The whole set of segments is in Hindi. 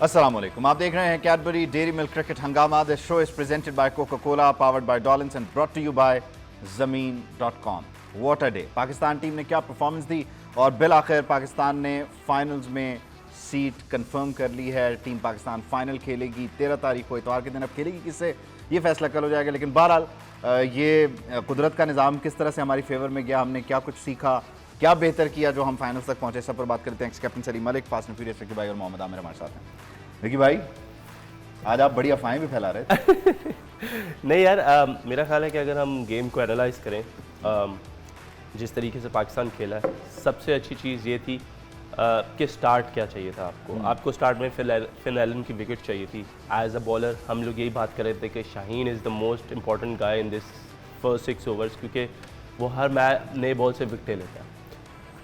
अस्सलाम वालेकुम, आप देख रहे हैं Cadbury Dairy Milk cricket Hungama. This show is presented by Coca Cola, powered by Dollins and brought to you by ज़मीन.com। What a day! Pakistan team ने क्या परफॉर्मेंस दी और बिल आखिर पाकिस्तान ने फाइनल्स में सीट कंफर्म कर ली है। टीम पाकिस्तान फाइनल खेलेगी 13 तारीख को, इतवार के दिन। अब खेलेगी किससे ये फैसला कल हो जाएगा, लेकिन बहरहाल ये कुदरत का निज़ाम किस तरह से हमारी फेवर में गया, हमने क्या कुछ सीखा, क्या बेहतर किया जो हम फाइनल्स तक पहुंचे, सब पर बात करते हैं। X captain Salim Malik, fast and furious Vicky भाई और मोहम्मद आमिर हमारे साथ हैं। विकी भाई, आज आप बड़ी अफवाहें भी फैला रहे थे। नहीं यार, मेरा ख्याल है कि अगर हम गेम को एनालाइज करें, जिस तरीके से पाकिस्तान खेला है, सबसे अच्छी चीज़ ये थी कि स्टार्ट क्या चाहिए था आपको स्टार्ट में फिन एलन की विकेट चाहिए थी। एज अ बॉलर हम लोग यही बात कर रहे थे कि Shaheen is the most important guy in this first 6 overs, क्योंकि वो हर नए बॉल से विकटें लेता है।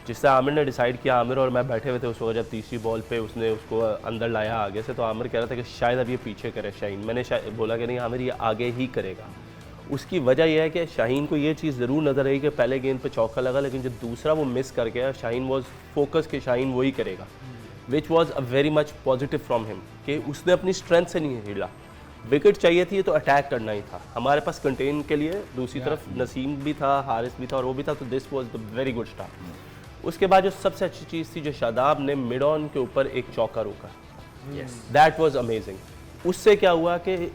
जिससे आमिर ने डिसाइड किया, आमिर और मैं बैठे हुए थे उस वक्त जब तीसरी बॉल पे उसने उसको अंदर लाया आगे से, तो आमिर कह रहा था कि शायद अब ये पीछे करे शाहीन। मैंने बोला कि नहीं आमिर, ये आगे ही करेगा। उसकी वजह यह है कि शाहीन को ये चीज़ ज़रूर नज़र आई कि पहले गेंद पे चौका लगा, लेकिन जब दूसरा वो मिस कर गया, शाहीन वॉज फोकस कि शाहीन वही करेगा, which was a very much positive from him कि उसने अपनी स्ट्रेंथ से नहीं हिला। विकेट चाहिए थी तो अटैक करना ही था हमारे पास कंटेन के लिए। दूसरी तरफ नसीम भी था, हारिस भी था और वो भी था, तो this was the very good start. उसके बाद जो सबसे अच्छी चीज़ थी, जो शादाब ने मिड ऑन के ऊपर एक चौका रोका, दैट वाज अमेजिंग। उससे क्या हुआ कि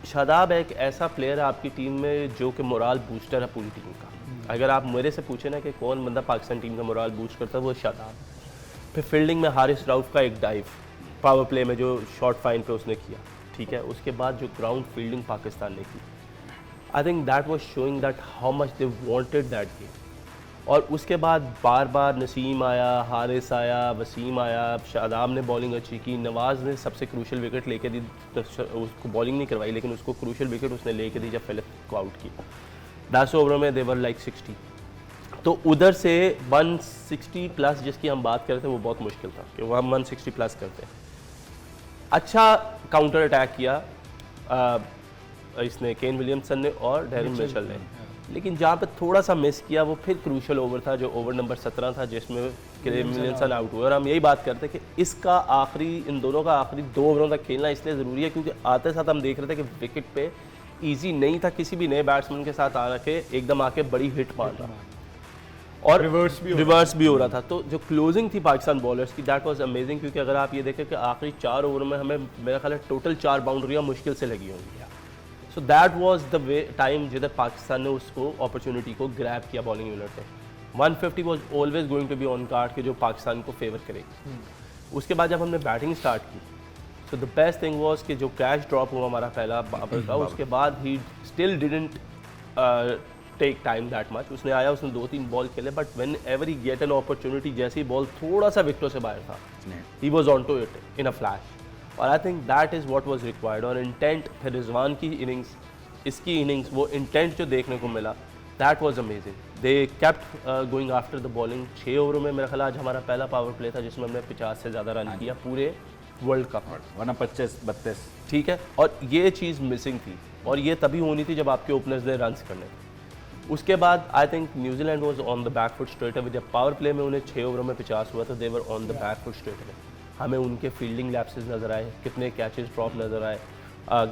शादाब एक ऐसा प्लेयर है आपकी टीम में जो कि मोराल बूस्टर है पूरी टीम का। अगर आप मेरे से पूछे ना कि कौन बंदा पाकिस्तान टीम का मोराल बूस्ट करता है, वो शादाब। फिर फील्डिंग में हारिस राउफ का एक डाइव पावर प्ले में जो शॉर्ट फाइन पे उसने किया, ठीक है। उसके बाद जो ग्राउंड फील्डिंग पाकिस्तान ने की, आई think that was showing that how much they wanted that game. और उसके बाद बार बार नसीम आया, हारिस आया, वसीम आया, शादाब ने बॉलिंग अच्छी की, नवाज़ ने सबसे क्रूशल विकेट लेके दी। उसको बॉलिंग नहीं करवाई, लेकिन उसको क्रूशल विकेट उसने लेके दी जब फिलिप को आउट किया। 10 ओवरों में देवर लाइक 60। तो उधर से 160 प्लस जिसकी हम बात कर रहे थे, वो बहुत मुश्किल था कि वो हम 160 प्लस करते हैं। अच्छा काउंटर अटैक किया इसने, केन विलियमसन ने और डेरिन मिचेल ने, लेकिन जहाँ पे थोड़ा सा मिस किया वो फिर क्रूशल ओवर था, जो ओवर नंबर 17 था, जिसमें केन विलियमसन आउट हुआ। और हम यही बात करते हैं कि इसका आखिरी, इन दोनों का आखिरी 2 ओवरों तक खेलना इसलिए ज़रूरी है क्योंकि आते साथ हम देख रहे थे कि विकेट पे ईजी नहीं था किसी भी नए बैट्समैन के साथ आके एकदम आके बड़ी हिट मार रहा और रिवर्स भी हो रहा था। तो जो क्लोजिंग थी पाकिस्तान बॉलर्स की, दैट वाज अमेजिंग, क्योंकि अगर आप ये देखें कि आखिरी 4 ओवर में हमें मेरा ख्याल है टोटल 4 बाउंड्रियाँ मुश्किल से लगी होंगी। So that was the way time जिधर पाकिस्तान ने उसको अपॉर्चुनिटी को ग्रैब किया बॉलिंग यूनिट ने। 150 was always going to be on card के जो पाकिस्तान को फेवर करेगी। उसके बाद जब हमने बैटिंग स्टार्ट की, so the best thing was कि जो कैच ड्रॉप हुआ हमारा पहला बाबर का, उसके बाद ही still didn't take time that much. उसने आया, उसने 2-3 बॉल खेले, but whenever he get an opportunity, जैसे ही बॉल थोड़ा सा विकेटों से बाहर था, he was on to it in a flash. और I think that is what was required. और इंटेंट, फिर रिजवान की इनिंग्स, इसकी इनिंग्स, वो इंटेंट जो देखने को मिला, that was amazing. They kept going after the bowling. 6 ओवरों में मेरा ख्याल आज हमारा पहला पावर प्ले था जिसमें हमने 50 से ज़्यादा रन किया पूरे वर्ल्ड कप, वरना 25-32, ठीक है। और ये चीज़ मिसिंग थी, और ये तभी होनी थी जब आपके ओपनर्स ने रन्स करने थे। उसके बाद I think New Zealand was on the back foot straight away. जब पावर प्ले में उन्हें 6 ओवरों में 50 हुआ, तो they were on the back foot straight away. हमें उनके फील्डिंग लैप्सेस नज़र आए, कितने कैचेस ड्रॉप नज़र आए,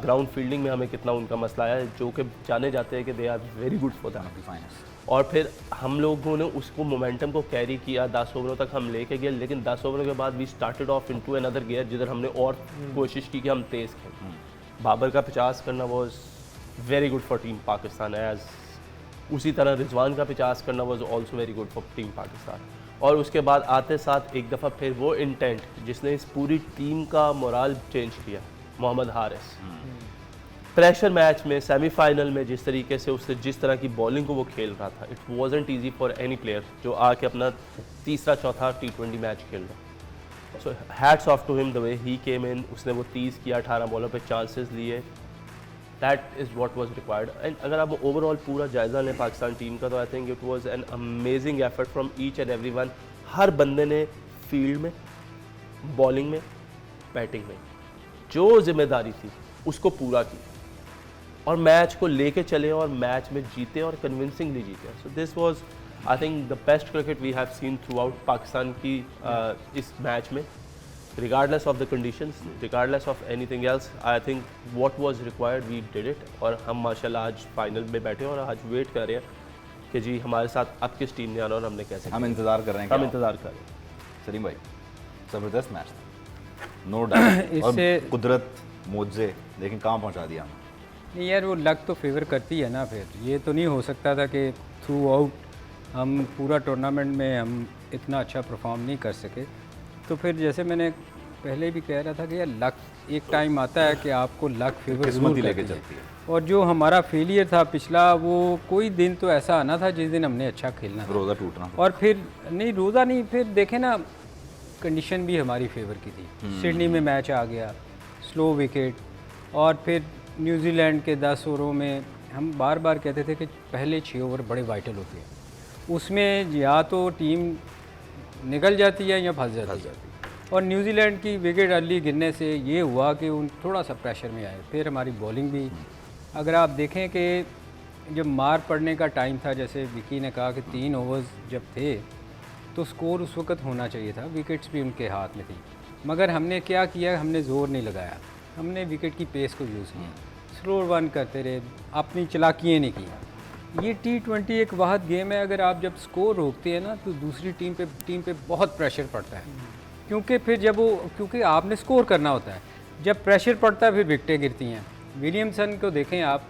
ग्राउंड फील्डिंग में हमें कितना उनका मसला आया, जो कि जाने जाते हैं कि they are very good for that. और फिर हम लोगों ने उसको मोमेंटम को कैरी किया, 10 ओवरों तक हम लेके गए, लेकिन 10 ओवरों के बाद we started off into another gear, जिधर हमने और कोशिश की कि हम तेज़ खेलें। बाबर का 50 करना was very good for team Pakistan, as उसी तरह रिजवान का 50 करना was also very good for team Pakistan. और उसके बाद आते साथ एक दफ़ा फिर वो इंटेंट जिसने इस पूरी टीम का मोराल चेंज किया, मोहम्मद हारिस। प्रेशर मैच में, सेमीफाइनल में, जिस तरीके से उसने जिस तरह की बॉलिंग को वो खेल रहा था, it wasn't easy for any player जो आके अपना तीसरा चौथा T20 मैच खेल रहा। So hats off to him the way he came in. उसने वो 30 किया, 18 बॉलों पे चांसेस लिए, that is what was required. And अगर आप ओवरऑल पूरा जायज़ा लें पाकिस्तान टीम का, तो I think it was an amazing effort from each and everyone. हर बंदे ने फील्ड में, बॉलिंग में, बैटिंग में जो जिम्मेदारी थी उसको पूरा किया और मैच को लेके चले और मैच में जीते और कन्विंसिंगली जीते। So this was I think the best cricket we have seen throughout Pakistan की इस मैच में। regardless of the conditions, regardless of anything else, I think what was required we did it. और हम माशाल्लाह आज फाइनल में बैठे हैं और आज वेट कर रहे हैं कि जी हमारे साथ अब किस टीम ने आना और हमने कैसे हम इंतज़ार कर रहे हैं हम क्या? इंतज़ार कर रहे हैं। सलीम भाई ज़बरदस्त मैच था, नो डाउट। और इससे- कुदरत मुझे लेकिन कहाँ पहुँचा दिया हमें। नहीं यार, वो लक तो फेवर करती है ना। फिर ये तो नहीं हो सकता था कि थ्रू आउट हम पूरा टूर्नामेंट में हम इतना अच्छा परफॉर्म नहीं कर सके। तो फिर जैसे मैंने पहले भी कह रहा था कि यार लक एक टाइम आता है कि आपको लक फेवर किस्मत ही ज़रूर लेके करती है। चलती है। और जो हमारा फेलियर था पिछला, वो कोई दिन तो ऐसा आना था जिस दिन हमने अच्छा खेलना था। रोज़ा टूटना। और फिर नहीं, रोज़ा नहीं, फिर देखें ना कंडीशन भी हमारी फेवर की थी। सिडनी में मैच आ गया, स्लो विकेट, और फिर न्यूजीलैंड के 10 ओवरों में हम बार बार कहते थे कि पहले 6 ओवर बड़े वाइटल होते हैं, उसमें या तो टीम निकल जाती है या फंस जाती है। और न्यूजीलैंड की विकेट अर्ली गिरने से ये हुआ कि उन थोड़ा सा प्रेशर में आए। फिर हमारी बॉलिंग भी, अगर आप देखें कि जब मार पड़ने का टाइम था, जैसे विकी ने कहा कि 3 ओवर्स जब थे तो स्कोर उस वक्त होना चाहिए था, विकेट्स भी उनके हाथ में थी। मगर हमने क्या किया, हमने ज़ोर नहीं लगाया, हमने विकेट की पेस को यूज़ किया, स्लो रन करते रहे, अपनी चालाकियाँ नहीं की। ये T20 एक वाहद गेम है, अगर आप जब स्कोर रोकते हैं ना तो दूसरी टीम पे बहुत प्रेशर पड़ता है। क्योंकि फिर जब वो, क्योंकि आपने स्कोर करना होता है, जब प्रेशर पड़ता है फिर विकेटें गिरती हैं। विलियमसन को देखें आप,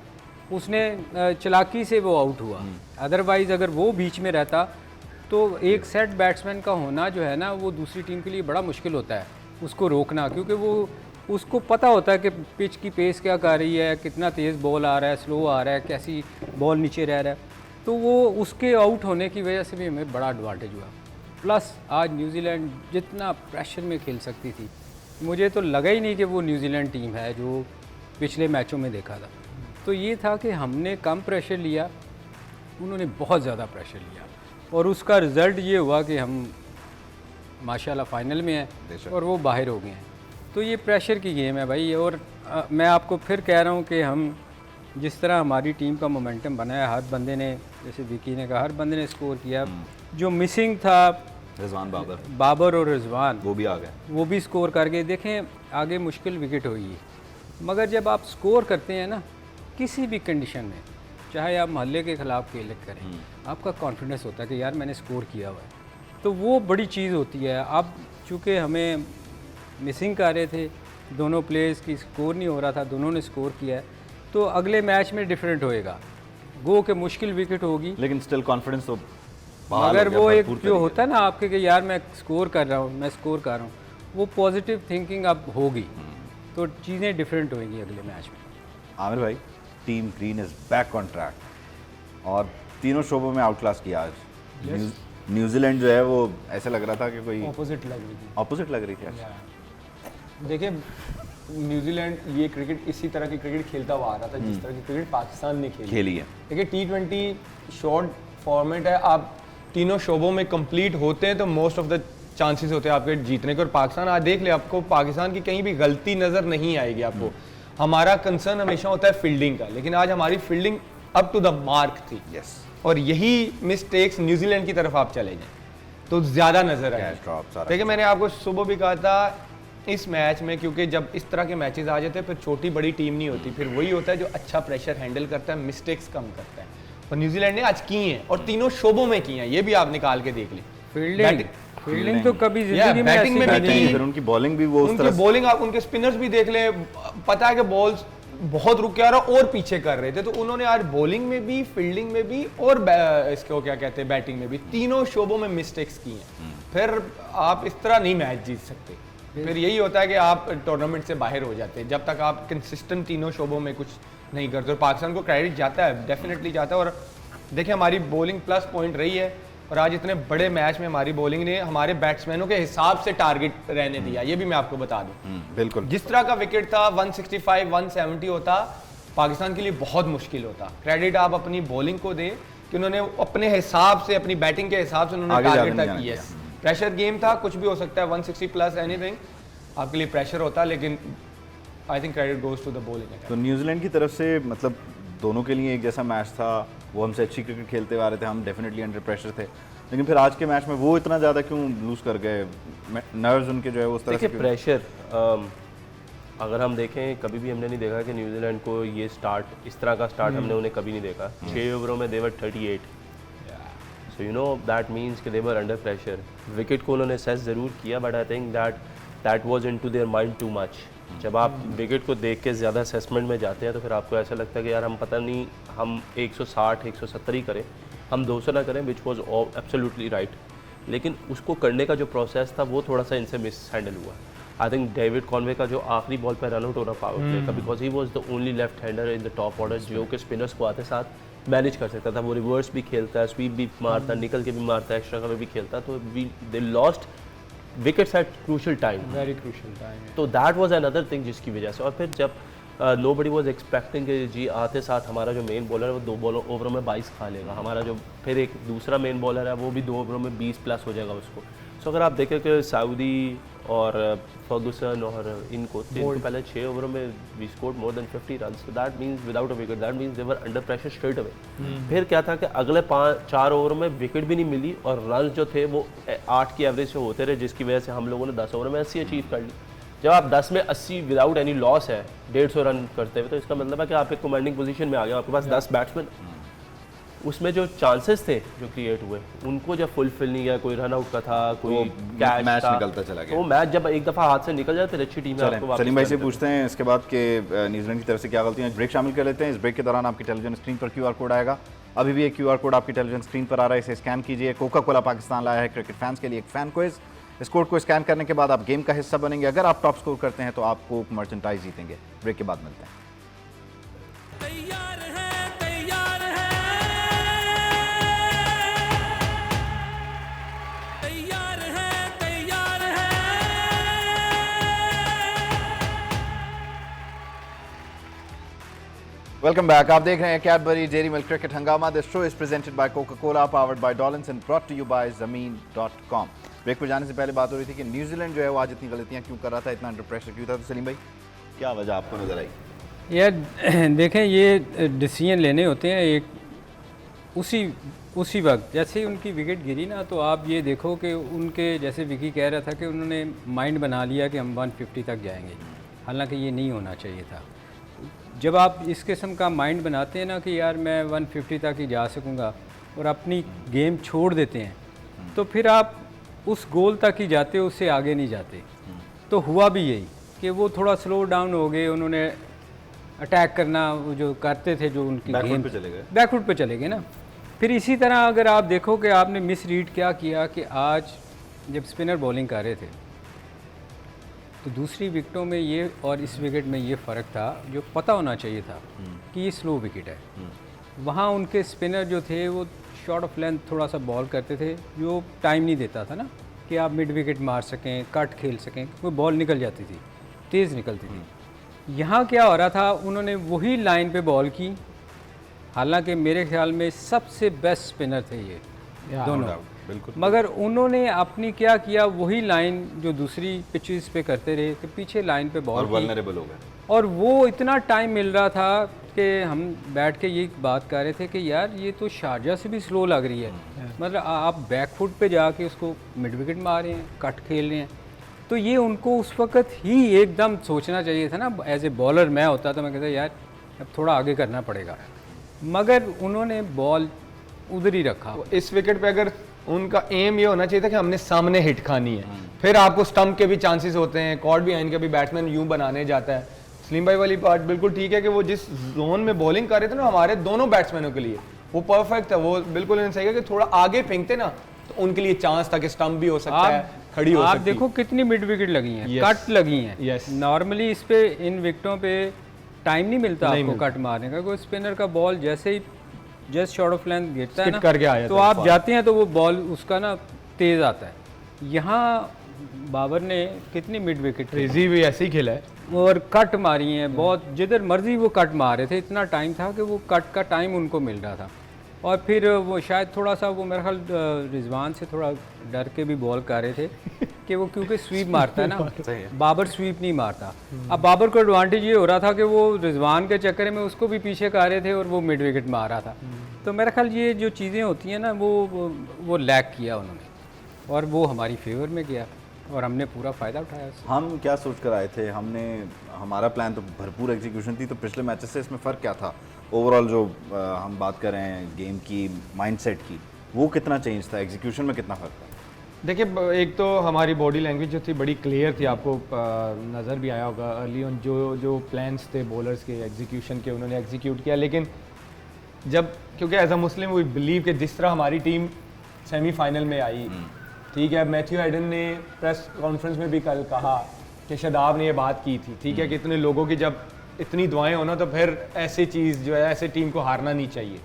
उसने चालाकी से वो आउट हुआ, अदरवाइज़ अगर वो बीच में रहता तो एक सेट बैट्समैन का होना जो है ना, वो दूसरी टीम के लिए बड़ा मुश्किल होता है उसको रोकना, क्योंकि वो उसको पता होता है कि पिच की पेस क्या कर रही है, कितना तेज़ बॉल आ रहा है, स्लो आ रहा है, कैसी बॉल नीचे रह रहा है। तो वो उसके आउट होने की वजह से भी हमें बड़ा एडवांटेज हुआ। प्लस आज न्यूजीलैंड जितना प्रेशर में खेल सकती थी, मुझे तो लगा ही नहीं कि वो न्यूजीलैंड टीम है जो पिछले मैचों में देखा था। तो ये था कि हमने कम प्रेशर लिया, उन्होंने बहुत ज़्यादा प्रेशर लिया, और उसका रिज़ल्ट ये हुआ कि हम माशाल्लाह फाइनल में हैं और वो बाहर हो गए हैं। तो ये प्रेशर की गेम है भाई। और मैं आपको फिर कह रहा हूँ कि हम जिस तरह हमारी टीम का मोमेंटम बना है, हर बंदे ने, जैसे विकी ने कहा, हर बंदे ने स्कोर किया। जो मिसिंग था रिजवान बाबर और रिजवान, वो भी आ गए, वो भी स्कोर करके देखें, आगे मुश्किल विकेट हुई है। मगर जब आप स्कोर करते हैं ना किसी भी कंडीशन में, चाहे आप मोहल्ले के ख़िलाफ़ खेल करें, आपका कॉन्फिडेंस होता है कि यार मैंने स्कोर किया हुआ है, तो वो बड़ी चीज़ होती है। अब चूँकि हमें मिसिंग कर रहे थे, दोनों प्लेयर्स की स्कोर नहीं हो रहा था, दोनों ने स्कोर किया है, तो अगले मैच में डिफरेंट होएगा, गो के मुश्किल विकेट होगी, लेकिन स्टिल कॉन्फिडेंस तो मगर वो एक जो होता है ना आपके कि यार मैं स्कोर कर रहा हूँ, मैं स्कोर कर रहा हूँ, वो पॉजिटिव थिंकिंग अब होगी, तो चीज़ें डिफरेंट होंगी अगले मैच में। आमिर भाई, team green is back on track और तीनों शोबों में आउट क्लास किया आज। न्यूजीलैंड जो है वो ऐसा लग रहा था कि कोई ऑपोजिट लग रही थी। ऑपोजिट लग रही थी आज। देखिए, न्यूजीलैंड ये क्रिकेट, इसी तरह की क्रिकेट खेलता हुआ आ रहा था जिस तरह की क्रिकेट पाकिस्तान ने खेली है। देखिए, T20 शॉर्ट फॉर्मेट है, आप तीनों शोबों में कंप्लीट होते हैं तो मोस्ट ऑफ द चांसेस होते हैं आपके जीतने के। और पाकिस्तान आज देख ले, आपको पाकिस्तान की कहीं भी गलती नज़र नहीं आएगी आपको। हमारा कंसर्न हमेशा होता है फील्डिंग का, लेकिन आज हमारी fielding up to the mark थी। यस। और यही मिस्टेक्स न्यूजीलैंड की तरफ आप चले जाएं तो ज़्यादा नज़र आए। कैच ड्रॉप सारा। देखिए, मैंने आपको सुबह भी कहा था इस मैच में, क्योंकि जब इस तरह के मैचेस आ जाते हैं फिर छोटी बड़ी टीम नहीं होती, फिर वही होता है जो अच्छा प्रेशर हैंडल करता है, मिस्टेक्स कम करता है। और न्यूजीलैंड ने आज की हैं और तीनों शोबों में की हैं, ये भी आप निकाल के देख लें। फील्डिंग तो कभी जिंदगी में बैटिंग ऐसी में भी नहीं की, है। फिर उनकी बॉलिंग भी वो उस उनकी तरह से- बॉलिंग आप उनके स्पिनर्स भी देख लें, पता है कि बॉल्स बहुत रुक के आ रहा और पीछे कर रहे थे, तो उन्होंने आज बॉलिंग में भी, फील्डिंग में भी और इसको क्या कहते हैं बैटिंग में भी, तीनों शोबों में मिस्टेक्स की हैं। फिर आप इस तरह नहीं मैच जीत सकते। फिर यही होता है कि आप टूर्नामेंट से बाहर हो जाते हैं जब तक आप कंसिस्टेंट तीनों शोबों में कुछ नहीं करते। और पाकिस्तान को क्रेडिट जाता है, डेफिनेटली जाता है। और देखिए, हमारी बॉलिंग प्लस पॉइंट रही है और आज इतने बड़े मैच में हमारी बॉलिंग ने हमारे बैट्समैनों के हिसाब से टारगेट रहने दिया, ये भी मैं आपको बता दूं। बिल्कुल। जिस तरह का विकेट था 165 170 होता, पाकिस्तान के लिए बहुत मुश्किल होता। क्रेडिट आप अपनी बॉलिंग को दें कि उन्होंने अपने हिसाब से, अपनी बैटिंग के हिसाब से उन्होंने आगे टारगेट जाने तक नहीं किया। प्रेशर गेम था, कुछ भी हो सकता है, 160 प्लस एनीथिंग आपके लिए प्रेशर होता, लेकिन I think credit goes to the bowling. तो न्यूजीलैंड की तरफ से मतलब दोनों के लिए एक जैसा मैच था, वो हमसे अच्छी क्रिकेट खेलते हुए आ रहे थे, हम डेफिनेटली अंडर प्रेशर थे। लेकिन फिर आज के मैच में वो इतना ज़्यादा क्यों लूज कर गए? नर्व्स उनके जो है उस तरह से देखिए प्रेशर, अगर हम देखें कभी भी हमने नहीं देखा कि न्यूजीलैंड को ये स्टार्ट इस तरह का स्टार्ट हमने उन्हें कभी नहीं देखा। 6 ओवरों में देवर 38, so you know that means कि देवर अंडर प्रेशर। विकेट को उन्होंने सेस ज़रूर किया, but I think that was into their mind too much. जब आप विकेट को देख के ज़्यादा असेसमेंट में जाते हैं तो फिर आपको ऐसा लगता है कि यार हम पता नहीं हम 160 170 ही करें, हम 200 ना करें, विच वॉज एब्सोल्युटली राइट। लेकिन उसको करने का जो प्रोसेस था वो थोड़ा सा इनसे मिस हैंडल हुआ। आई थिंक डेविड कॉनवे का जो आखिरी बॉल पर रन आउट हो रहा पावर प्ले का, because he was the only left hander in the top order जो कि स्पिनर्स को आते साथ मैनेज कर सकता था। वो रिवर्स भी खेलता है, स्वीप भी मारता है, निकल के भी मारता है, एक्स्ट्रा कवर भी खेलता, तो they lost wickets at crucial time, very crucial time. तो दैट वाज अनदर थिंग जिसकी वजह से। और फिर जब नोबडी वाज एक्सपेक्टिंग कि जी आते साथ हमारा जो मेन बॉलर है वो 2 ओवरों में 22 खा लेगा, हमारा जो फिर एक दूसरा मेन बॉलर है वो भी 2 ओवरों में 20 प्लस हो जाएगा उसको। सो अगर आप देखें कि सऊदी और फर्गुसन और इनको पहले 6 ओवरों में we scored more than 50 run, so that means without a wicket, that means they were under pressure straight away. फिर क्या था कि अगले 4 ओवरों में विकेट भी नहीं मिली और रन जो थे वो 8 की एवरेज से होते रहे, जिसकी वजह से हम लोगों ने 10 ओवर में 80 अचीव कर ली। जब आप 10 में 80 विदाउट एनी लॉस है 150 रन करते हुए, तो इसका मतलब है कि आप एक कमांडिंग पोजीशन में आ गए, आपके पास 10 बैट्समैन। उसमें जो चांसेस थे जो क्रिएट हुए उनको जब फुलफिल नहीं किया, कोई रन आउट का था, कोई कैच मैच था, निकलता चला गया। तो मैच जब एक दफ़ा हाथ से निकल जाए फिर अच्छी टीम है आपको वापस सलीम भाई से करने पूछते हैं इसके बाद कि न्यूजीलैंड की तरफ से क्या गलतियां। ब्रेक शामिल कर लेते हैं। इस ब्रेक के दौरान आपकी टेलीविजन स्क्रीन पर QR कोड आएगा। अभी भी एक QR कोड आपकी टेलीविजन स्क्रीन पर आ रहा है, इसे स्कैन कीजिए। कोका कोला पाकिस्तान लाया है क्रिकेट फैंस के लिए एक फैन क्विज। इस कोड को स्कैन करने के बाद आप गेम का हिस्सा बनेंगे। अगर आप टॉप स्कोर करते हैं तो आपको मर्चेंटाइज जीतेंगे। ब्रेक के बाद मिलते हैं। तैयार है, तैयार है, तैयार है, तैयार है। Welcome back. आप देख रहे हैं Cadbury Dairy Milk cricket Hungama. This show is presented by Coca Cola, powered by Dollins and brought to you by ज़मीन.com। ब्रेक पर जाने से पहले बात हो रही थी कि न्यूजीलैंड जो है वो आज इतनी गलतियां क्यों कर रहा था, इतना अंडर प्रेशर क्यों था। तो सलीम भाई क्या वजह आपको नजर आई? यार देखें, ये डिसीजन लेने होते हैं एक उसी वक्त। जैसे ही उनकी विकेट गिरी ना, तो आप ये देखो कि उनके, जैसे विकी कह रहा था कि उन्होंने माइंड बना लिया कि हम 150 तक जाएंगे, हालांकि ये नहीं होना चाहिए था। जब आप इस किस्म का माइंड बनाते हैं ना कि यार मैं 150 तक ही जा सकूंगा और अपनी गेम छोड़ देते हैं, तो फिर आप उस गोल तक ही जाते हो, उससे आगे नहीं जाते। तो हुआ भी यही कि वो थोड़ा स्लो डाउन हो गए, उन्होंने अटैक करना वो जो करते थे, जो उनकी गेम पे चले गए, बैकफुट पे चले गए ना। फिर इसी तरह अगर आप देखो कि आपने मिस रीड क्या किया कि आज जब स्पिनर बॉलिंग कर रहे थे तो दूसरी विकेटों में ये और इस विकेट में ये फ़र्क था, जो पता होना चाहिए था कि ये स्लो विकेट है। वहाँ उनके स्पिनर जो थे वो शॉर्ट ऑफ लेंथ थोड़ा सा बॉल करते थे, जो टाइम नहीं देता था ना कि आप मिड विकेट मार सकें, कट खेल सकें, वो बॉल निकल जाती थी, तेज़ निकलती थी। यहाँ क्या हो रहा था, उन्होंने वही लाइन पे बॉल की, हालांकि मेरे ख्याल में सबसे बेस्ट स्पिनर थे ये दोनों, बिल्कुल। मगर उन्होंने अपनी क्या किया, वही लाइन जो दूसरी पिचेस पे करते रहे कि पीछे लाइन पे बॉल की, वल्नरेबल हो गए। और वो इतना टाइम मिल रहा था कि हम बैठ के ये बात कर रहे थे कि यार ये तो शारजा से भी स्लो लग रही है। मतलब आप बैक फुट पे जाके उसको मिड विकेट मार रहे हैं, कट खेल रहे हैं। तो ये उनको उस वक्त ही एकदम सोचना चाहिए था ना। एज ए बॉलर मैं होता तो मैं कहता यार अब थोड़ा आगे करना पड़ेगा, मगर उन्होंने बॉल उधर ही रखा। इस विकेट पे अगर उनका एम ये होना चाहिए था कि हमने सामने हिट खानी है, फिर आपको स्टंप के भी चांसेस होते हैं, कॉर्ड बिहाइंड के भी बैट्समैन यूं बनाने जाता है। सलीम भाई वाली बात बिल्कुल ठीक है कि वो जिस जोन में बॉलिंग कर रहे थे ना हमारे दोनों बैट्समैनों के लिए, वो परफेक्ट था। वो बिल्कुल इन्होंने सही है कि थोड़ा आगे फेंकते ना तो उनके लिए चांस था कि स्टंप भी हो सकता है, खड़ी हो सकती है। आप देखो कितनी मिड विकेट लगी हैं, कट लगी हैं। नॉर्मली इस पे इन विकेटों पे टाइम नहीं मिलता आपको कट मारने का। कोई स्पिनर का बॉल जैसे ही जस्ट शॉर्ट ऑफ लेंथ गिरता है ना, करके आया तो आप जाते हैं तो वो बॉल उसका ना तेज आता है। यहाँ बाबर ने कितनी मिड विकेट क्रेजी भी ऐसे ही खेला है और कट मारी हैं बहुत, जिधर मर्जी वो कट मार रहे थे। इतना टाइम था कि वो कट का टाइम उनको मिल रहा था। और फिर वो शायद थोड़ा सा वो मेरे ख्याल रिजवान से थोड़ा डर के भी बॉल कर रहे थे कि वो क्योंकि स्वीप मारता है ना, बाबर स्वीप नहीं मारता। अब बाबर को एडवांटेज ये हो रहा था कि वो रिजवान के चक्कर में उसको भी पीछे कर रहे थे और वो मिड विकेट मार रहा था। तो मेरा ख्याल ये जो चीज़ें होती हैं ना वो लैक किया उन्होंने और वो हमारी फेवर में गया और हमने पूरा फ़ायदा उठाया उससे। हम क्या सोच कर आए थे, हमारा प्लान तो भरपूर एग्जीक्यूशन थी, तो पिछले मैचेस से इसमें फ़र्क क्या था? ओवरऑल जो हम बात कर रहे हैं गेम की, माइंडसेट की, वो कितना चेंज था, एग्जीक्यूशन में कितना फ़र्क था? देखिए, एक तो हमारी बॉडी लैंग्वेज जो थी बड़ी क्लियर थी, आपको नज़र भी आया होगा अर्ली ऑन जो प्लान्स थे बॉलर्स के एग्जीक्यूशन के, उन्होंने एग्जीक्यूट किया। लेकिन जब क्योंकि as a Muslim we believe कि जिस तरह हमारी टीम सेमीफाइनल में आई, ठीक है, मैथ्यू हाइडन ने प्रेस कॉन्फ्रेंस में भी कल कहा कि शादाब ने ये बात की थी, ठीक है, कि इतने लोगों की जब इतनी दुआएं होना तो फिर ऐसी चीज़ जो है ऐसे टीम को हारना नहीं चाहिए।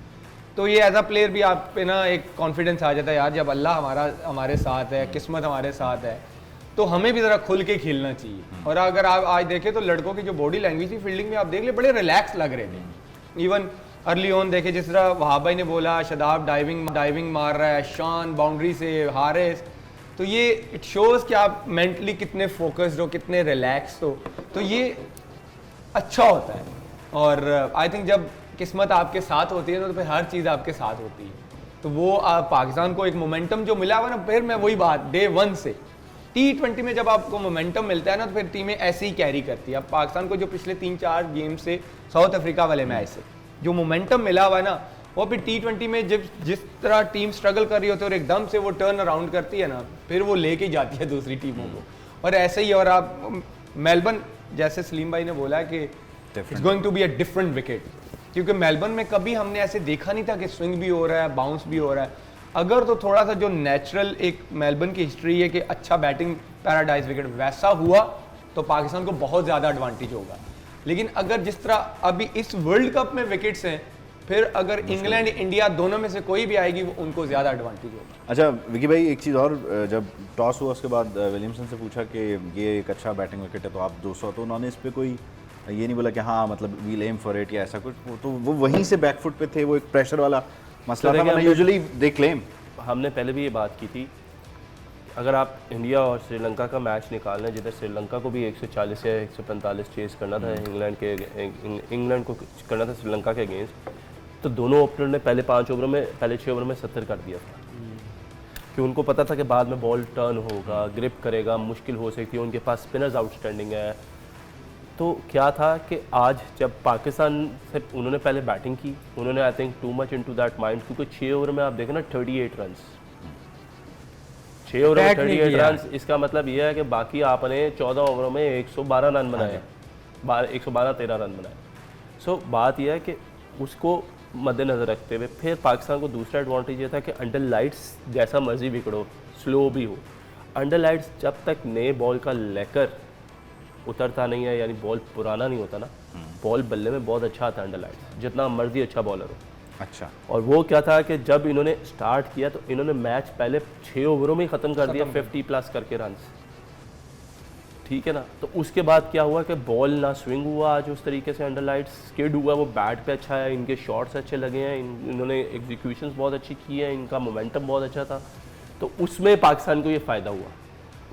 तो ये एज अ प्लेयर भी आप पे ना एक कॉन्फिडेंस आ जाता है, यार जब अल्लाह हमारे साथ है, किस्मत हमारे साथ है, तो हमें भी ज़रा खुल के खेलना चाहिए। और अगर आप आज देखें तो लड़कों की जो बॉडी लैंग्वेज थी फील्डिंग में, आप देख ले बड़े रिलैक्स लग रहे थे। इवन अर्ली ऑन देखे, जिस तरह वहाब भाई ने बोला शदाब डाइविंग मार रहा है, शान बाउंड्री से, हारिस, तो ये इट शोज़ कि आप मेंटली कितने फोकस्ड हो, कितने रिलैक्स हो, तो ये अच्छा होता है। और आई थिंक जब किस्मत आपके साथ होती है ना, तो फिर हर चीज़ आपके साथ होती है। तो वो पाकिस्तान को एक मोमेंटम जो मिला हुआ ना, फिर मैं वही बात डे 1 से T20 में जब आपको मोमेंटम मिलता है ना, तो फिर टीमें ऐसे ही कैरी करती है। अब पाकिस्तान को जो पिछले 3-4 गेम से साउथ अफ्रीका वाले मैच से जो मोमेंटम मिला हुआ है ना, वो फिर T20 में जब जिस तरह टीम स्ट्रगल कर रही होती है और एकदम से वो टर्न अराउंड करती है ना, फिर वो लेके जाती है दूसरी टीमों को। और ऐसे ही, और आप मेलबर्न, जैसे सलीम भाई ने बोला कि it's going to be a different wicket, क्योंकि मेलबर्न में कभी हमने ऐसे देखा नहीं था कि स्विंग भी हो रहा है, बाउंस भी हो रहा है। अगर तो थोड़ा सा जो नेचुरल एक मेलबर्न की हिस्ट्री है कि अच्छा बैटिंग पैराडाइज विकेट, वैसा हुआ तो पाकिस्तान को बहुत ज़्यादा एडवांटेज होगा। लेकिन अगर जिस तरह अभी इस वर्ल्ड कप में विकेट्स हैं, फिर अगर इंग्लैंड इंडिया दोनों में से कोई भी आएगी, वो उनको ज़्यादा एडवांटेज होगा। अच्छा विकी भाई, एक चीज़ और, जब टॉस हुआ उसके बाद विलियमसन से पूछा कि ये एक अच्छा बैटिंग विकेट है तो आप 200, तो उन्होंने इस पर कोई ये नहीं बोला कि हाँ मतलब वील एम फॉर इट या ऐसा कुछ, तो वो वहीं से बैकफुट पे थे, वो एक प्रेशर वाला मसला था, यूजुअली दे क्लेम। हमने पहले भी ये बात की थी, अगर आप इंडिया और श्रीलंका का मैच निकाल लें, जिधर श्रीलंका को भी 140 या 145 चेस करना था इंग्लैंड को करना था श्रीलंका के अगेंस्ट, तो दोनों ओपनर ने पहले 5 ओवरों में, पहले 6 ओवर में 70 कर दिया था, कि उनको पता था कि बाद में बॉल टर्न होगा, ग्रिप करेगा, मुश्किल हो सकती है, उनके पास स्पिनर्स आउटस्टैंडिंग है। तो क्या था कि आज जब पाकिस्तान से उन्होंने पहले बैटिंग की, उन्होंने I think too much into that mind, क्योंकि 6 ओवर में आप देखें ना 38 रन, 6 ओवर में 38 रन, इसका मतलब यह है कि बाकी आपने 14 ओवरों में 112 रन बनाए, 112-13 रन बनाए। सो बात यह है कि उसको मद्देनज़र रखते हुए फिर पाकिस्तान को दूसरा एडवांटेज ये था कि अंडर लाइट्स जैसा मर्जी बिगड़ो, स्लो भी हो, अंडर लाइट्स जब तक नए बॉल का लेकर उतरता नहीं है, यानी बॉल पुराना नहीं होता ना, बॉल बल्ले में बहुत अच्छा आता है अंडर लाइट्स, जितना मर्जी अच्छा बॉलर हो। अच्छा, और वो क्या था कि जब इन्होंने स्टार्ट किया तो इन्होंने मैच पहले 6 ओवरों में ही ख़त्म कर दिया 50+ करके रन, ठीक है ना। तो उसके बाद क्या हुआ कि बॉल ना स्विंग हुआ आज उस तरीके से, अंडर लाइट्स स्किड हुआ, वो बैट पे अच्छा है, इनके शॉट्स अच्छे लगे हैं, इन्होंने एग्जीक्यूशंस बहुत अच्छी की है, इनका मोमेंटम बहुत अच्छा था, तो उसमें पाकिस्तान को ये फ़ायदा हुआ।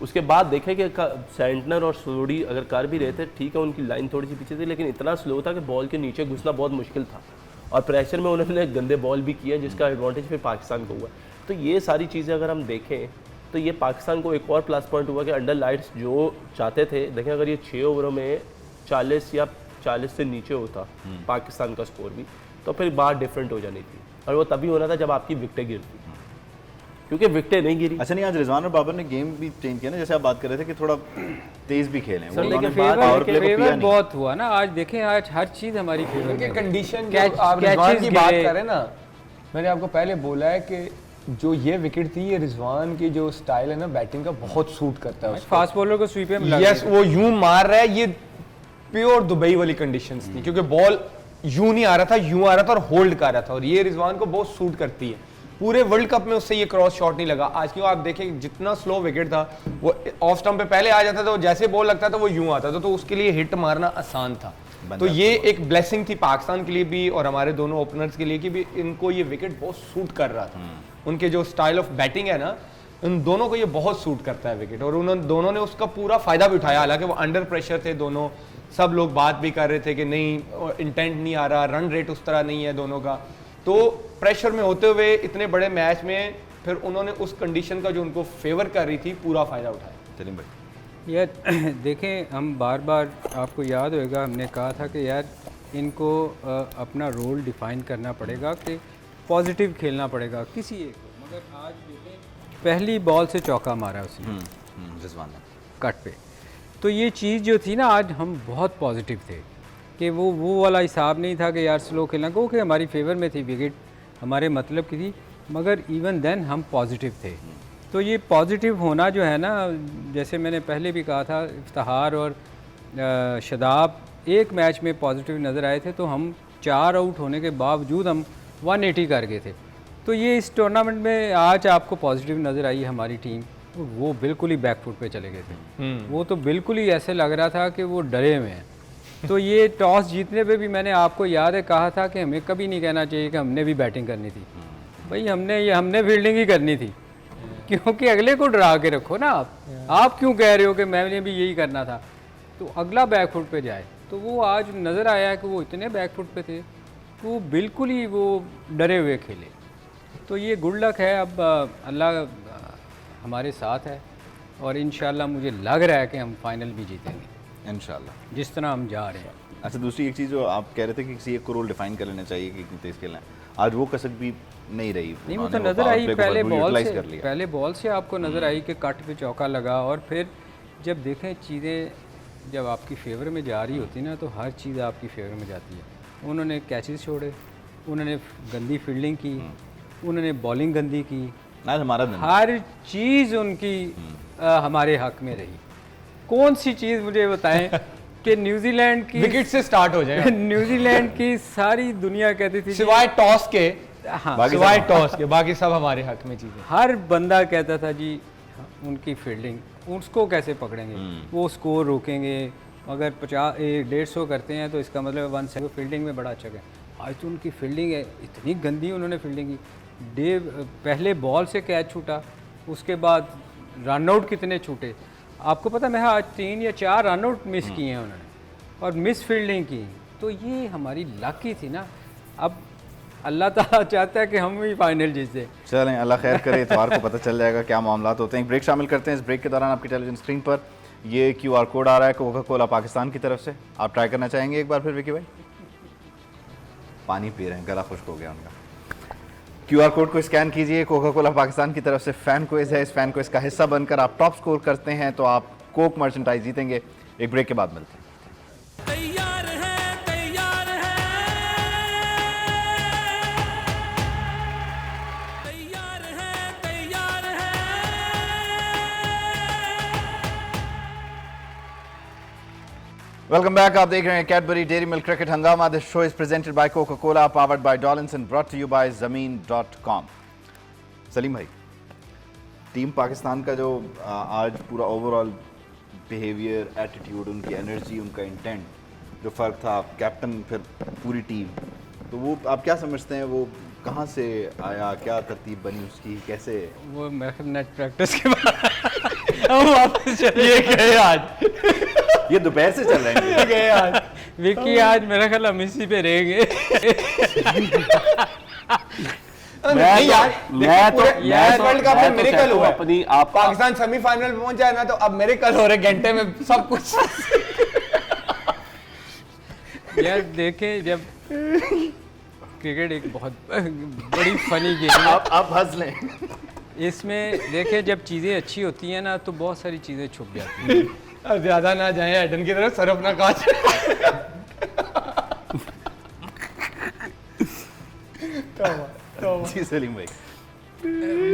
उसके बाद देखें कि सेंटनर और सोडी अगर कर भी रहे थे, ठीक है उनकी लाइन थोड़ी सी पीछे थी, लेकिन इतना स्लो था कि बॉल के नीचे घुसना बहुत मुश्किल था, और प्रेशर में उन्होंने गंदे बॉल भी किए, जिसका एडवांटेज फिर पाकिस्तान को हुआ। तो ये सारी चीज़ें अगर हम देखें तो ये पाकिस्तान को एक और प्लस पॉइंट हुआ कि अंडर लाइट्स जो चाहते थे, देखें अगर ये 6 ओवरों में 40 या 40 से नीचे होता पाकिस्तान का स्कोर भी, तो फिर बात डिफरेंट हो जानी थी, और वो तभी होना था जब आपकी विकटें गिरती, क्योंकि विकटें नहीं गिरी। अच्छा नहीं, आज रिजवान और बाबर ने गेम भी चेंज किया ना, जैसे आप बात कर रहे थे कि थोड़ा तेज भी खेलें, सर, लेकिन फेवर बहुत हुआ ना आज, देखें आज हर चीज़ हमारी फेवर क्योंकि में। कंडीशन आप रिजवान की बात करें ना, मैंने आपको पहले बोला है कि जो ये विकेट थी, ये रिजवान की जो स्टाइल है ना बैटिंग का, बहुत सूट करता है उसको। फास्ट बॉलर को स्वीप में यस, वो यूं मार रहा है, ये प्योर दुबई वाली कंडीशंस थी, क्योंकि बॉल यूं नहीं आ रहा था, यूं आ रहा था और होल्ड कर रहा था, और ये रिजवान को बहुत सूट करती है। पूरे वर्ल्ड कप में उससे ये क्रॉस शॉट नहीं लगा। आज क्यों आप देखें जितना स्लो विकेट था, वो ऑफ स्टंप पे पहले आ जाता था, जैसे बॉल लगता था वो यूं आता था, तो उसके लिए हिट मारना आसान था। तो ये एक ब्लेसिंग थी पाकिस्तान के लिए भी और हमारे दोनों ओपनर्स के लिए कि भी इनको ये विकेट बहुत सूट कर रहा था। उनके जो स्टाइल ऑफ बैटिंग है ना, उन दोनों को ये बहुत सूट करता है विकेट, और उन्होंने दोनों ने उसका पूरा फायदा भी उठाया। हालांकि वो अंडर प्रेशर थे दोनों, सब लोग बात भी कर रहे थे कि नहीं इंटेंट नहीं आ रहा, रन रेट उस तरह नहीं है दोनों का, तो तो प्रेशर में होते हुए इतने बड़े मैच में फिर उन्होंने उस कंडीशन का जो उनको फेवर कर रही थी पूरा फ़ायदा उठाया। सलीम भाई, यार देखें, हम बार बार, आपको याद होएगा हमने कहा था कि यार इनको अपना रोल डिफ़ाइन करना पड़ेगा कि पॉजिटिव खेलना पड़ेगा किसी एक को। मगर आज देखें, पहली बॉल से चौका मारा उसने रिजवान ने कट पे, तो ये चीज़ जो थी ना, आज हम बहुत पॉजिटिव थे कि वो वाला हिसाब नहीं था कि यार स्लो खेलना को, कि हमारी फेवर में थी, विकेट हमारे मतलब की थी, मगर इवन देन हम पॉजिटिव थे। तो ये पॉजिटिव होना जो है ना, जैसे मैंने पहले भी कहा था, इफ्तिखार और शदाब एक मैच में पॉजिटिव नज़र आए थे, तो हम 4 आउट होने के बावजूद हम 180 कर गए थे। तो ये इस टूर्नामेंट में आज आपको पॉजिटिव नज़र आई हमारी टीम, वो बिल्कुल ही बैकफुट पे चले गए थे। वो तो बिल्कुल ही ऐसे लग रहा था कि वो डरे हुए हैं। तो ये टॉस जीतने पे भी मैंने आपको याद है कहा था कि हमें कभी नहीं कहना चाहिए कि हमने भी बैटिंग करनी थी। भाई हमने फील्डिंग ही करनी थी, क्योंकि अगले को डरा के रखो ना आप क्यों कह रहे हो कि मैंने भी यही करना था, तो अगला बैकफुट पे जाए। तो वो आज नज़र आया कि वो इतने बैकफुट पे थे, वो बिल्कुल ही वो डरे हुए खेले। तो ये गुड लक है, अब अल्लाह हमारे साथ है और इंशाल्लाह मुझे लग रहा है कि हम फाइनल भी जीतेंगे इंशाल्लाह, जिस तरह हम जा रहे हैं। अच्छा, दूसरी एक चीज़ जो आप कह रहे थे कि किसी एक को रोल डिफाइन कर लेना चाहिए कि कितनी तेज़ खेलना है, आज वो कसक भी नहीं रही। नहीं, वो तो उन्होंने नज़र power आई play को पहले भरपूर बॉल utilize से, कर लिया। पहले बॉल से आपको नज़र आई कि कट पे चौका लगा, और फिर जब देखें चीज़ें जब आपकी फेवर में जा रही होती ना, तो हर चीज़ आपकी फेवर में जाती है। उन्होंने कैचेस छोड़े, उन्होंने गंदी फील्डिंग की, उन्होंने बॉलिंग गंदी की, आज हमारा दिन हर चीज़ उनकी हमारे हक में रही। कौन सी चीज़ मुझे बताएं कि न्यूजीलैंड की विकेट से स्टार्ट हो जाए न्यूजीलैंड की सारी दुनिया कहती थी सिवाय टॉस के, हाँ, बाकी सिवाय सब- टॉस के बाकी सब हमारे हक में चीजें। हर बंदा कहता था जी उनकी फील्डिंग, उसको कैसे पकड़ेंगे, वो स्कोर रोकेंगे। अगर 150 करते हैं तो इसका मतलब 170 फील्डिंग में बड़ा अच्छा है। आज तो उनकी फील्डिंग है इतनी गंदी, उन्होंने फील्डिंग की। पहले बॉल से कैच छूटा, उसके बाद रन आउट कितने छूटे आपको पता, मैं आज 3 या 4 रन आउट मिस किए हैं उन्होंने, और मिस फील्डिंग की। तो ये हमारी लक ही थी ना। अब अल्लाह ताला चाहता है कि हम भी फाइनल जीते। चलें, अल्लाह खैर करे, इतवार को पता चल जाएगा क्या मामलात होते हैं। ब्रेक शामिल करते हैं। इस ब्रेक के दौरान आपकी टेलीविजन स्क्रीन पर ये QR कोड आ रहा है कोका कोला पाकिस्तान की तरफ से। आप ट्राई करना चाहेंगे एक बार फिर विकी भाई? पानी पी रहे हैं, गला खुश्क हो गया उनका। QR कोड को स्कैन कीजिए। कोका कोला पाकिस्तान की तरफ से फैन क्विज है। इस फैन क्विज का हिस्सा बनकर आप टॉप स्कोर करते हैं तो आप कोक मर्चेंटाइज जीतेंगे। एक ब्रेक के बाद मिलते हैं। तैयार है तैयार है तैयार है तैयार है वेलकम बैक। आप देख रहे हैं Cadbury Dairy Milk cricket Hungama. This show is presented by Coca Cola, powered by Dollins and brought to you by ज़मीन.com। सलीम भाई, टीम पाकिस्तान का जो आज पूरा ओवरऑल बिहेवियर, एटीट्यूड, उनकी एनर्जी, उनका इंटेंट, जो फ़र्क था, कैप्टन फिर पूरी टीम, तो वो आप क्या समझते हैं, वो कहाँ से आया, क्या तरतीब बनी उसकी, कैसे? वो मेरे नेट प्रैक्टिस के बाद हम वापस चले गए आज। ये दोपहर से चल रहे हैं। गए आज विकी, आज मेरा ख्याल हम इसी पे रहेंगे। वर्ल्ड कप में मिरेकल हुआ। अपनी आप पाकिस्तान सेमीफाइनल में पहुंच जाए ना, तो अब मिरेकल हो रहे घंटे में सब कुछ। यार देखें, जब क्रिकेट एक बहुत बड़ी फनी गेम है, आप हंस लें। इसमें देखें जब चीज़ें अच्छी होती हैं ना तो बहुत सारी चीज़ें छुप जाती हैं। अब ज्यादा ना जाए एडन की तरफ, सरफ ना काट। जी सलीम भाई,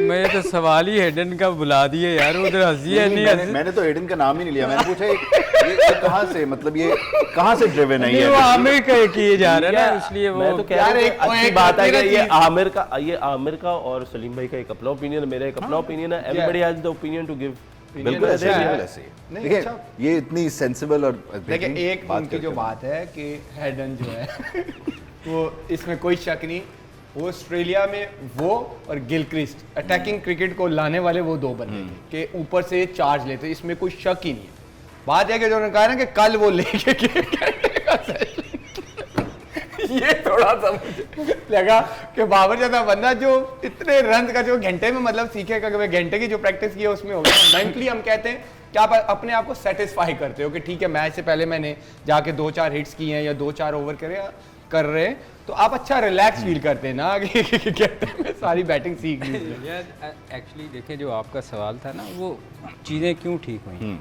मैं तो सवाल ही हेडन का बुला दिए यार, उधर हंसी है नहीं हंसी। मैंने तो एडन का नाम ही नहीं लिया। मैंने पूछा ये कहाँ से, मतलब ये कहाँ से ड्रिवन है? नहीं, ये वो आमिर का किए जा रहा है ना, इसलिए वो मैं तो कह रहा यार हूँ एक- अच्छी एक बात है मेरा कि ये चीज़- आमिर का और सलीम भाई का एक अपना ओपिनियन है, मेरा एक अपना ओपिनियन है। Everybody has the opinion to give. बिल्कुल ऐसे ही, अच्छा है। बिल्कुल ऐसे ही। नहीं, देखिए अच्छा। ये इतनी सेंसिबल और देखिए बेहतरीन एक उनकी जो करके- बात है कि हेडन जो है वो, इसमें कोई शक नहीं, वो ऑस्ट्रेलिया में वो और गिलक्रिस्ट अटैकिंग क्रिकेट को लाने वाले वो दो बंदे थे कि ऊपर से चार्ज लेते, इसमें कोई शक ही नहीं है। बात है कि जो उन्होंने कहा ना कि कल वो लेके ये थोड़ा सा मुझे लगा कि बाबर जैसा बंदा जो इतने रन का जो घंटे में मतलब सीखेगा कि घंटे की जो प्रैक्टिस की है उसमें होगा। मेंटली हम कहते हैं कि आप अपने आप को सेटिस्फाई करते हो कि ठीक है मैच से पहले मैंने जाके 2-4 हिट्स किए हैं या 2-4 ओवर कर रहे हैं, तो आप अच्छा रिलैक्स फील करते हैं ना कि कहते हैं मैं सारी बैटिंग सीख ली। यार एक्चुअली देखें जो आपका सवाल था ना वो चीज़ें क्यों ठीक हुई।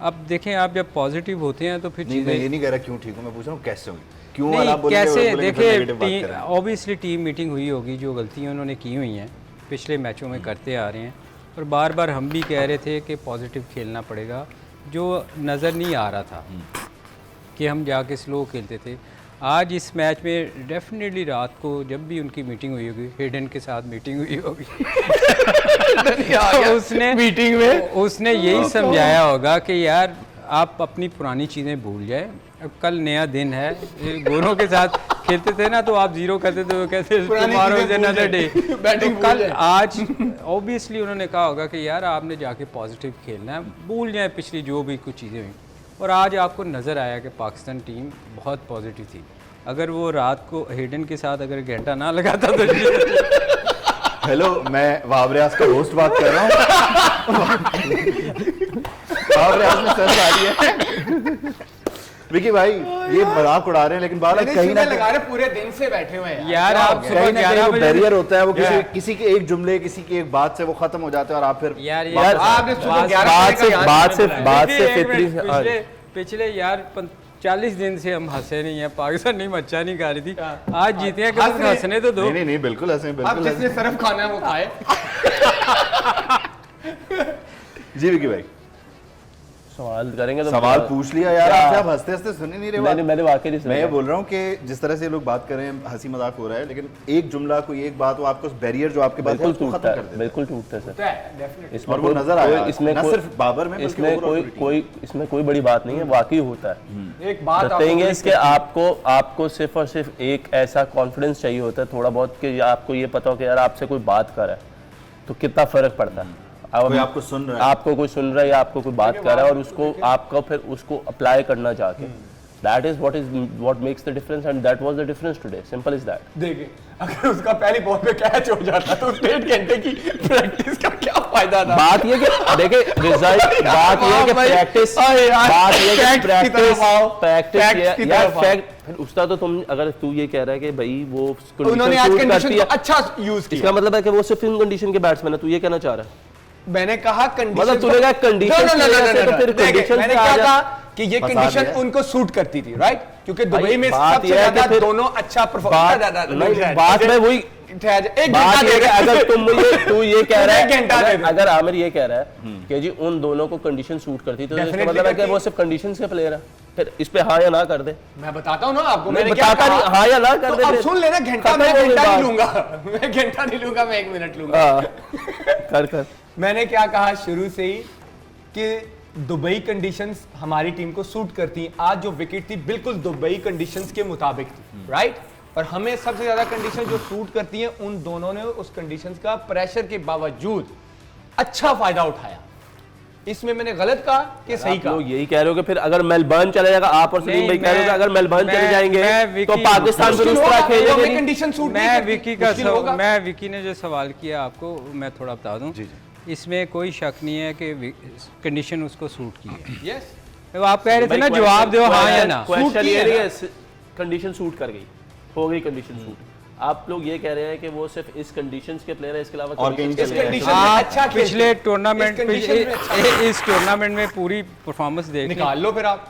अब देखें आप जब पॉजिटिव होते हैं तो फिर नहीं, मैं चीज़ें ये नहीं कह रहा क्यों ठीक हूँ, मैं पूछ रहा हूँ कैसे हुई, क्यों नहीं आप बोलेंगे कैसे बोलेंगे फिर negative बात देखिए करें। ऑब्वियसली टीम मीटिंग हुई होगी, जो गलतियां उन्होंने की हुई हैं पिछले मैचों में करते आ रहे हैं, और बार बार हम भी कह रहे थे कि पॉजिटिव खेलना पड़ेगा, जो नज़र नहीं आ रहा था कि हम जाके स्लो खेलते थे। आज इस मैच में डेफिनेटली रात को जब भी उनकी मीटिंग हुई होगी, हेडन के साथ मीटिंग हुई होगी तो उसने मीटिंग में उसने यही समझाया होगा कि यार आप अपनी पुरानी चीज़ें भूल जाए, अब कल नया दिन है। ये गोरों के साथ खेलते थे ना तो आप जीरो करते थे, वो कहते पुरानी टुमारो चीज़ें इज भूल अनदर डे। जाए। बैटिंग भूल कल जाए। आज ऑब्वियसली उन्होंने कहा होगा कि यार आपने जाके पॉजिटिव खेलना है, भूल जाए पिछली जो भी कुछ चीज़ें हुई। और आज आपको नज़र आया कि पाकिस्तान टीम बहुत पॉजिटिव थी। अगर वो रात को हेडन के साथ अगर घंटा ना लगाता तो हेलो, मैं वहाब रियाज का होस्ट बात कर रहा हूँ। वहाब रियाज में सर आ रही है। विकी भाई ये मजाक उड़ा रहे हैं, लेकिन बात कहीं ना लगा रहे पूरे दिन से बैठे हुए हैं यार क्या हो आप गया? सुबह कहीं ना कहीं 11 वो बजे बैरियर होता है, वो Yeah. किसी के एक जुमले, किसी की एक बात से वो खत्म हो जाते हैं और आप फिर यार आपने सुबह 11 बात बजे से का याद बात से नहीं बात से देखिए, एक फितरी मिनट, पिछले यार 40 दिन से हम हंसे नहीं है, पाकिस्तान नहीं मच्छा नहीं खा रही थी, आज जीते हैं, हंस कभी रहे- हंसने तो दो। नहीं नहीं नहीं बिल्कुल ऐसे अब बिल्कुल जिसने ऐसे। सरफ खाना है वो खाए। जी विकी भाई सवाल करेंगे तो सवाल पूछ लिया यार आपसे, आप हंसते हंसते सुन ही नहीं रहे बात। मैंने वाकई नहीं मैं ये सुना। बोल रहा हूँ कि जिस तरह से लोग बात कर रहे हैं, हंसी मजाक हो रहा है, लेकिन एक जुमला कोई एक बात वो आपको बैरियर जो आपके पास है बिल्कुल उसको टूटता खत्म कर है, देता है। बिल्कुल टूटता है सर। और वो नजर आया, इसमें ना कोई- सिर्फ बाबर में बल्कि इसमें overall कोई पूरी team कोई इसमें कोई बड़ी बात नहीं है, वाकई होता है। एक बात The thing is कि आपको सिर्फ और सिर्फ एक ऐसा कॉन्फिडेंस चाहिए होता है थोड़ा बहुत कि आपको ये पता हो कि यार आपसे कोई बात कर रहा है तो कितना फर्क पड़ता है। अब कोई आपको सुन रहा है। आपको कोई सुन रहा है या आपको कोई बात कर रहा है और उसको आपको फिर उसको अप्लाई करना जाके, that is what makes the difference and that was the difference today, simple is that. देखिए अगर उसका पहली बॉल पे कैच हो जाता तो 1.5 घंटे की प्रैक्टिस का क्या फायदा था। बात ये कि देखिए रिजल्ट, बात ये है कि प्रैक्टिस, बात ये है कि प्रैक्टिस यार फैक्ट। फिर उसका तो तुम अगर तू ये कह रहा है कि भाई वो उन्होंने आज कंडीशन कंडीशन करती को है, अच्छा यूज इसका किया। मतलब है कि वो सिर्फ इन कंडीशन के बैट्समैन है, तू ये कहना चाह रहा है? मैंने कहा कंडीशन मतलब तूने कहा conditions की वजह से तो फिर conditions मैंने पे आ क्या जा। कहा कि ये बता कंडीशन दिया। उनको सूट करती थी, राइट? क्योंकि दुबई भाई, में बात सबसे ये है कि ज्यादा फिर दोनों अच्छा बात परफॉर्म बात में वही एक बात घंटा ये है कि दे अगर तू ये कह रहा एक घंटा दे है, दे। अगर आमिर ये कह रहा है कि जी उन दोनों को कंडीशन सूट करती तो इसका Definitely मतलब है कि करती। वो सिर्फ कंडीशंस के प्लेयर है, फिर इस पे हाँ या ना कर दे। मैं बताता हूँ ना आपको, नहीं मैंने क्या बताता कहा। नहीं, हाँ या ना कर तो दे अब फिर। सुन लेना, घंटा खत्म मैं हो गई घंटा नहीं बात। लूंगा, मैं घंटा नहीं लूंगा, मैं 1 मिनट लूंगा। हाँ, कर मैंने क्या कहा शुरू से ही कि दुबई कंडीशंस हमारी टीम को सूट करती हैं। आज जो विकेट थी बिल्कुल दुबई कंडीशंस के मुताबिक थी, राइट? और हमें सबसे ज्यादा कंडीशन जो सूट करती हैं, उन दोनों ने उस कंडीशंस का प्रेशर के बावजूद अच्छा फायदा उठाया। इसमें मैंने गलत कहा कि सही आप कहा? लोग यही कह रहे हो कि फिर अगर मेलबर्न चला जाएगा, आप और सलीम नहीं, भाई कह रहे हो कि मैं- अगर मेलबर्न चले मैं जाएंगे तो विकी- पाकिस्तान फिर उस मुश्किल तरह होगा, खेलेगा हमें नहीं। कंडीशन सूट नहीं मैं करती। विकी का मुश्किल होगा। मैं विकी ने जो सवाल किया आपको मैं थोड़ा बता दूं, इसमें कोई शक नहीं है कि कंडीशन उसको सूट की है। यस, तो आप कह रहे थे ना जवाब दो हाँ या ना। क्वेश्चन सूट की ये है नहीं ना। है कंडीशन सूट कर गई, हो गई कंडीशन सूट। आप लोग ये कह रहे हैं कि वो सिर्फ इस कंडीशंस के प्लेयर है, इसके अलावा और conditions कहीं के के player player हैं। condition में आप अच्छा खेलते पिछले हैं। टूर्नामेंट इस condition में अच्छा इस टूर्नामेंट में पूरी परफॉर्मेंस देख ली। निकाल लो फिर आप,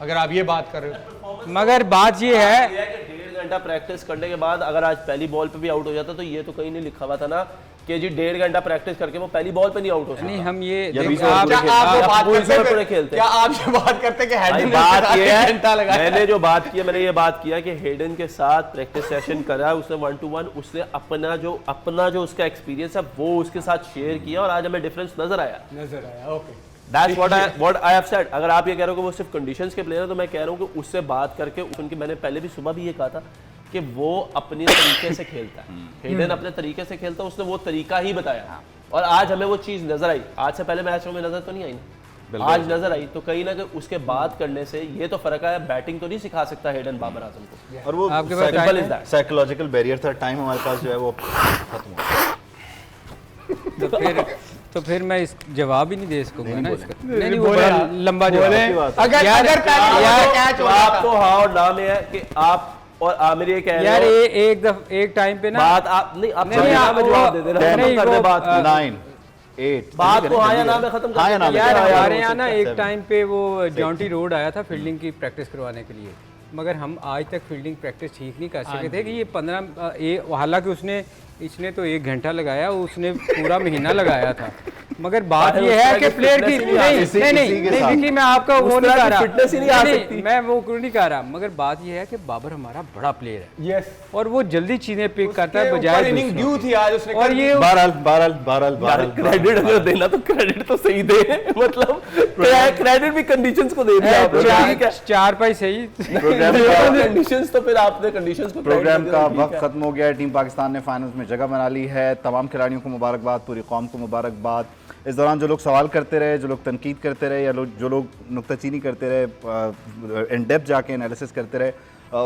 अगर आप ये बात कर रहे हो। मगर बात ये है ये है कि 1.5 घंटा प्रैक्टिस करने के बाद अगर आज पहली बॉल पे भी आउट हो जाता तो ये तो कहीं नहीं लिखा हुआ था ना कि जी 1.5 घंटा प्रैक्टिस करके वो पहली बॉल पे नहीं आउट हो सकता। नहीं हम ये या देख- 20 ओवर आप- पूरे क्या आप ये आप बात फुल करते ओवर पूरे हैं? खेलते क्या आप ये बात करते हैं कि भाई हेडन ने बात ये एक घंटा है, लगाया? मैंने जो बात की है, मैंने ये बात किया कि हेडन के साथ प्रैक्टिस सेशन करा, उसने 1-to-1, उसने अपना जो उसका एक्सपीरियंस है वो उसके साथ शेयर किया और आज हमें डिफरेंस नजर आया। नजर आया, okay. That's what I have said। अगर आप ये कह रहे हो कि वो सिर्फ कंडीशंस के प्लेयर है तो मैं कह रहा हूँ कि उससे बात करके, उनकी मैंने पहले भी सुबह भी ये कहा था कि वो अपने तरीके से खेलता है, हेडन अपने तरीके से खेलता है, उसने वो तरीका ही बताया और आज हमें वो चीज़ नजर आई। आज से पहले मैचों में नजर तो नहीं आई ना। आज नजर आई, तो कहीं ना कहीं उसके बाद करने से ये तो फर्क आया, बैटिंग तो नहीं सिखा सकता हेडन बाबर आजम को। और वो आपके पास time है? साइकोलॉजिकल बैरियर था, टाइम हमारे पास जो है वो खत्म हो गया। तो फिर मैं इस जवाब ही नहीं दे सकूंगा ना इसका। नहीं, नहीं वो बोले बड़ा आप, लंबा बोले जवाब। अगर यार- अगर पहले यार- कैच तो हो रहा आपको था हाँ और ना में है कि आप और आमिर ये कह यार रहे हो एक टाइम पे ना बात आप नहीं, आप नहीं, जवाब आप में वो- जवाब दे देना, नहीं, खत्म कर दे वो, बात को। 9, 8 बात को हाँ या ना में खत्म कर हाँ या ना में। यार यार, हमारे हो यहाँ ना सकता एक है। टाइम पे वो जॉन्टी रोड आया था फील्डिंग की प्रैक्टिस करवाने के लिए, मगर हम आज तक फील्डिंग प्रैक्टिस ठीक नहीं कर सके थे कि ये 15 हालांकि इसने तो 1 घंटा लगाया, उसने पूरा महीना लगाया था। मगर बात अरे ये उस है तरह कि की प्लेयर की fitness ही नहीं आ नहीं सकती। नहीं इसी के नहीं साथ। विकी, मैं आपका उस वो नहीं तरह कह की रहा, fitness ही नहीं आ नहीं, सकती। मैं वो नहीं कह रहा, मगर बात ये है कि बाबर हमारा बड़ा प्लेयर है यस और वो जल्दी चीजें पिक करता है उसके बजाय ऊपर इनिंग दूसरों ड्यू की। थी आज उसने और कर ये बहरहाल क्रेडिट अगर देना तो क्रेडिट तो सही दे, मतलब क्रेडिट भी कंडीशंस को दे दिया आपने, ठीक है। 4 सही प्रोग्राम का कंडीशंस तो फिर आपने कंडीशंस को प्रोग्राम का ठीक है। वक्त खत्म हो गया है। टीम पाकिस्तान ने फाइनल्स में जगह बना ली है। तमाम खिलाड़ियों को मुबारकबाद, पूरी कौम को मुबारकबाद। इस दौरान जो लोग सवाल करते रहे, जो लोग तनकीद करते रहे, या जो लोग नुक्ताचीनी करते रहे, इन डेप्थ जाके एनालिसिस करते रहे,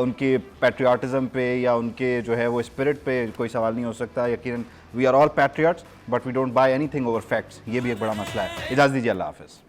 उनके पैट्रियाटिज्म पे या उनके जो है वो स्पिरिट पे कोई सवाल नहीं हो सकता। यकीनन we are all patriots but we don't buy anything over facts, ये भी एक बड़ा मसला है। इजाज़त दीजिए, अल्लाह हाफ़िज़।